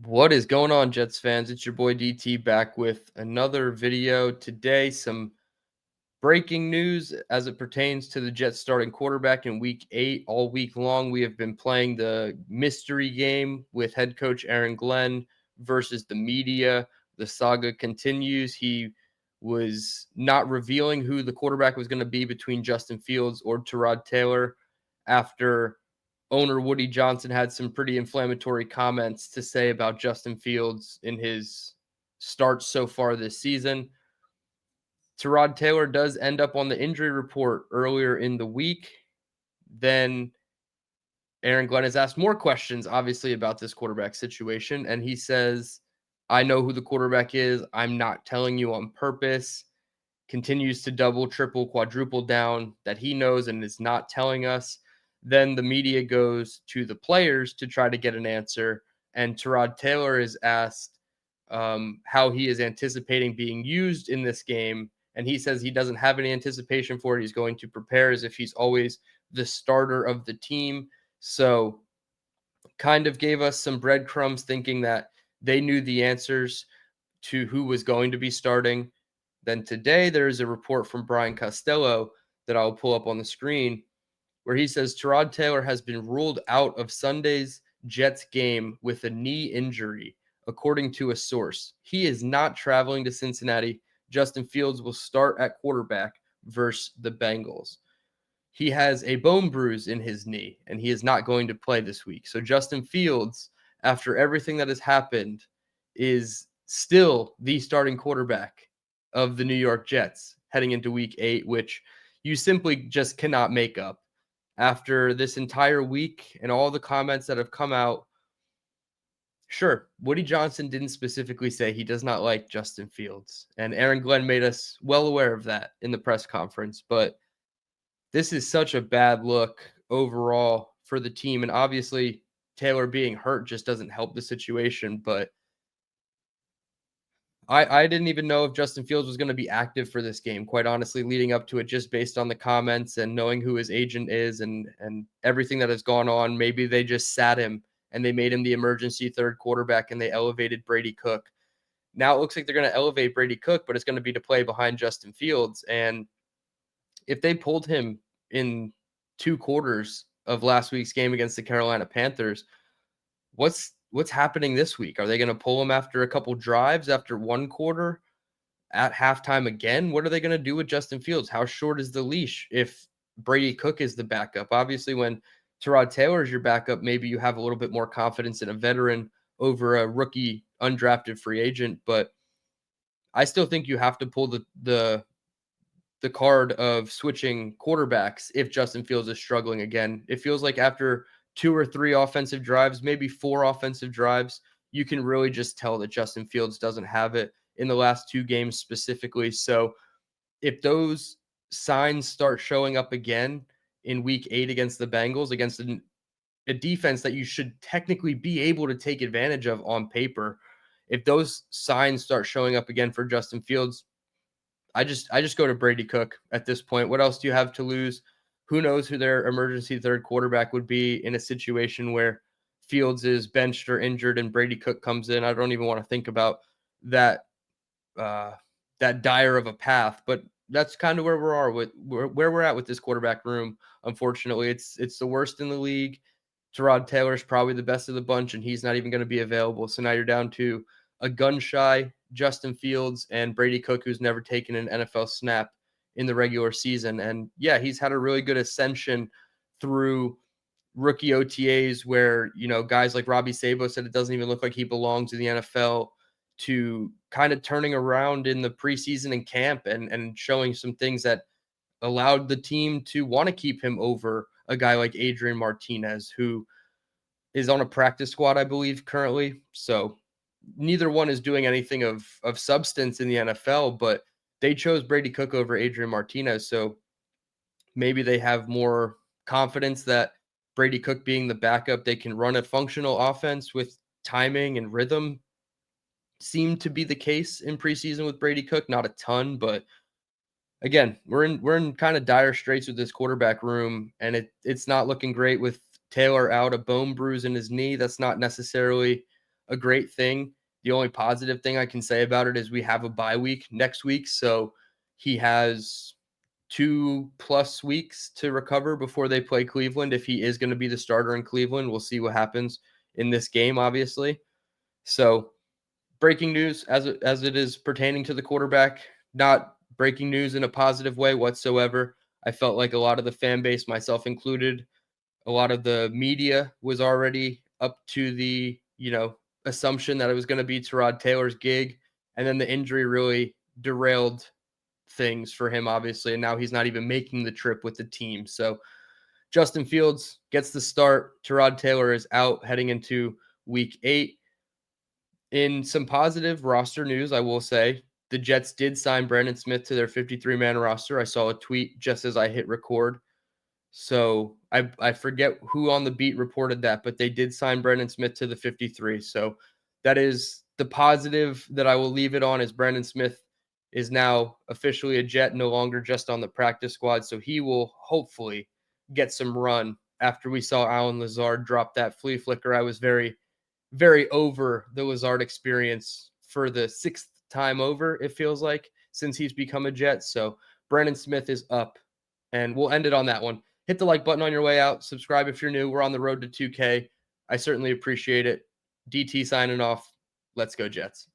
What is going on, Jets fans? It's your boy DT back with another video today. Some breaking news as it pertains to the Jets starting quarterback in week 8. All week long, we have been playing the mystery game with head coach Aaron Glenn versus the media. The saga continues. He was not revealing who the quarterback was going to be between Justin Fields or Tyrod Taylor after owner Woody Johnson had some pretty inflammatory comments to say about Justin Fields in his starts so far this season. Tyrod Taylor does end up on the injury report earlier in the week. Then Aaron Glenn is asked more questions, obviously, about this quarterback situation. And he says, I know who the quarterback is. I'm not telling you on purpose. Continues to double, triple, quadruple down that he knows and is not telling us. Then the media goes to the players to try to get an answer. And Tyrod Taylor is asked how he is anticipating being used in this game. And he says he doesn't have any anticipation for it. He's going to prepare as if he's always the starter of the team. So, kind of gave us some breadcrumbs thinking that they knew the answers to who was going to be starting. Then today, there's a report from Brian Costello that I'll pull up on the screen where he says Tyrod Taylor has been ruled out of Sunday's Jets game with a knee injury, according to a source. He is not traveling to Cincinnati. Justin Fields will start at quarterback versus the Bengals. He has a bone bruise in his knee, and he is not going to play this week. So Justin Fields, after everything that has happened, is still the starting quarterback of the New York Jets heading into week 8, which you simply just cannot make up. After this entire week and all the comments that have come out, sure, Woody Johnson didn't specifically say he does not like Justin Fields, and Aaron Glenn made us well aware of that in the press conference, but this is such a bad look overall for the team. And obviously, Taylor being hurt just doesn't help the situation. But I didn't even know if Justin Fields was going to be active for this game, quite honestly, leading up to it, just based on the comments and knowing who his agent is and everything that has gone on. Maybe they just sat him and they made him the emergency third quarterback and they elevated Brady Cook. Now it looks like they're going to elevate Brady Cook, but it's going to be to play behind Justin Fields. And if they pulled him in 2 quarters of last week's game against the Carolina Panthers, what's happening this week? Are they going to pull him after a couple drives, after 1 quarter, at halftime again? What are they going to do with Justin Fields? How short is the leash if Brady Cook is the backup? Obviously, when Tyrod Taylor is your backup, maybe you have a little bit more confidence in a veteran over a rookie undrafted free agent, but I still think you have to pull the card of switching quarterbacks if Justin Fields is struggling again. It feels like after 2 or 3 offensive drives, maybe 4 offensive drives, you can really just tell that Justin Fields doesn't have it in the last 2 games specifically. So if those signs start showing up again in week 8 against the Bengals, against a defense that you should technically be able to take advantage of on paper, if those signs start showing up again for Justin Fields, I just go to Brady Cook at this point. What else do you have to lose? Who knows who their emergency third quarterback would be in a situation where Fields is benched or injured and Brady Cook comes in? I don't even want to think about that uh, that dire of a path, but that's kind of where we are with where we're at with this quarterback room. Unfortunately, it's the worst in the league. Tyrod Taylor's probably the best of the bunch, and he's not even going to be available. So now you're down to a gun-shy Justin Fields and Brady Cook, who's never taken an NFL snap in the regular season. And yeah, he's had a really good ascension through rookie OTAs where, guys like Robbie Sabo said it doesn't even look like he belongs in the NFL, to kind of turning around in the preseason and camp and showing some things that allowed the team to want to keep him over a guy like Adrian Martinez, who is on a practice squad, I believe, currently. So neither one is doing anything of substance in the NFL, but they chose Brady Cook over Adrian Martinez. So maybe they have more confidence that Brady Cook being the backup, they can run a functional offense with timing and rhythm. Seemed to be the case in preseason with Brady Cook, not a ton, but again, we're in kind of dire straits with this quarterback room, and it's not looking great with Taylor out, a bone bruise in his knee. That's not necessarily a great thing. The only positive thing I can say about it is we have a bye week next week. So he has 2+ weeks to recover before they play Cleveland. If he is going to be the starter in Cleveland, we'll see what happens in this game, obviously. So breaking news as it is pertaining to the quarterback, not breaking news in a positive way whatsoever. I felt like a lot of the fan base, myself included, a lot of the media was already up to the, assumption that it was going to be Tyrod Taylor's gig. And then the injury really derailed things for him, obviously. And now he's not even making the trip with the team. So Justin Fields gets the start. Tyrod Taylor is out heading into week 8. In some positive roster news, I will say the Jets did sign Brandon Smith to their 53-man roster. I saw a tweet just as I hit record. So I forget who on the beat reported that, but they did sign Brandon Smith to the 53. So that is the positive that I will leave it on, is Brandon Smith is now officially a Jet, no longer just on the practice squad. So he will hopefully get some run after we saw Allen Lazard drop that flea flicker. I was very, very over the Lazard experience for the 6th time over, it feels like, since he's become a Jet. So Brandon Smith is up, and we'll end it on that one. Hit the like button on your way out. Subscribe if you're new. We're on the road to 2K. I certainly appreciate it. DT signing off. Let's go Jets.